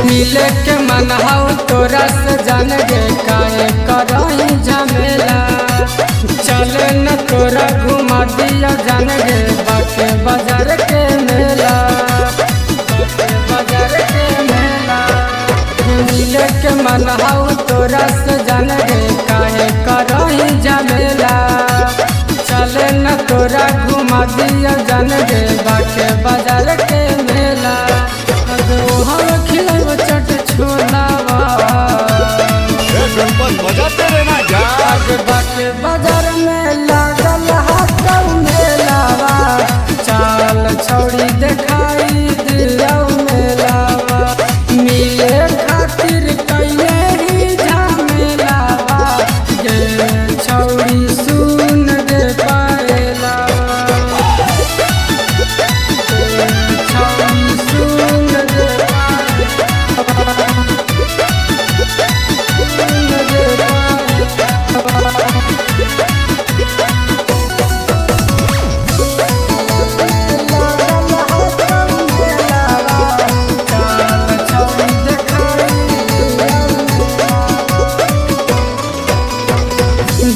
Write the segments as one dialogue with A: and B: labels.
A: मिले के मन हाउ तोरा से जान गे काहे करही झमेला। चल न तोरा घुमा दिया जान गे बाके बाजार के मेला, बाजार के मेला। मिले के मन हाउ तोरा से जान गे काहे करही झमेला। चल न तोरा घुमा दिया जान गे बाके बाजार के मेला। हम खिलाव चट छोलावा
B: गणपत बजाते रहना जा।
A: बाके बाजार में लागल हाथों मेलावा। चाल छौड़ी देखाई दिया मेलावा। मिले खातिर कैले ही झमेलावा। ये छौड़ी सुन दे पाएलावा। छौड़ी सुन दे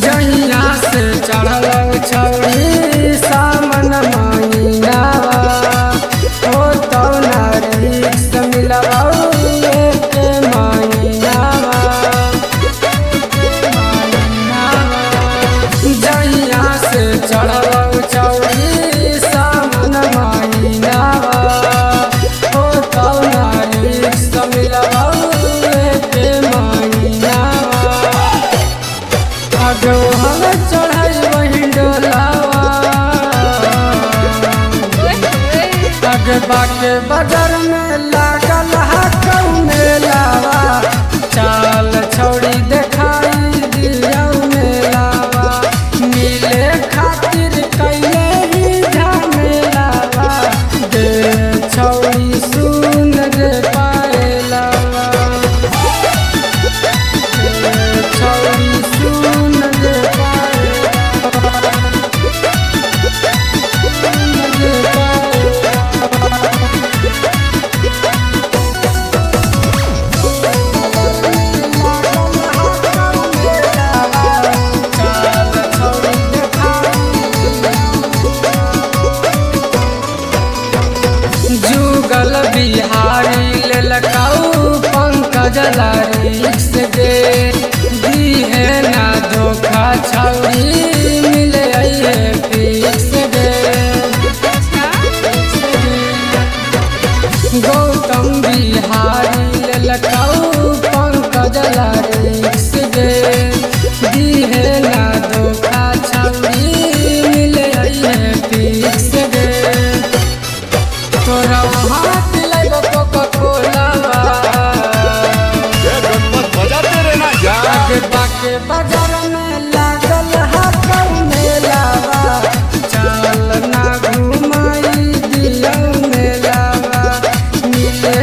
A: जहिया से चढ़ल छौड़ी सामन महीनावा। हो तो नारिक्स मिलवा के महीनावा। जहिया से चढ़ल छौड़ी सामन महीनावा। हो तो नारिक्स मिलवा के महीनावा। आगो हम चढ़ाई वही डोलावा। आगे बाके बाजार में लागल हाथों मेलावा। चाल छौड़ी देखाई दिया मेलावा। मिले खातिर कैले ही झमेलावा। दे छौड़ी सुन दे पाएलावा। छौड़ी सुन दे जुगल बिहारी ललकाऊ पंकज लारिक्स दे। दी है ना धोखा छौड़ी मिले आइए फिक्स दे। गौतम बिहारी ललकाऊ पंकज लारिक्स दे। दी है ना धोखा छौड़ी मिले आइए फिक्स दे। तोरा हाथ लगा कोका कोलावा।
B: गणपत बजाते रहना जा।
A: बाके बाजार में लागल हाथों मेलावा। चाल ना घुमाई दिया मेलावा। मिले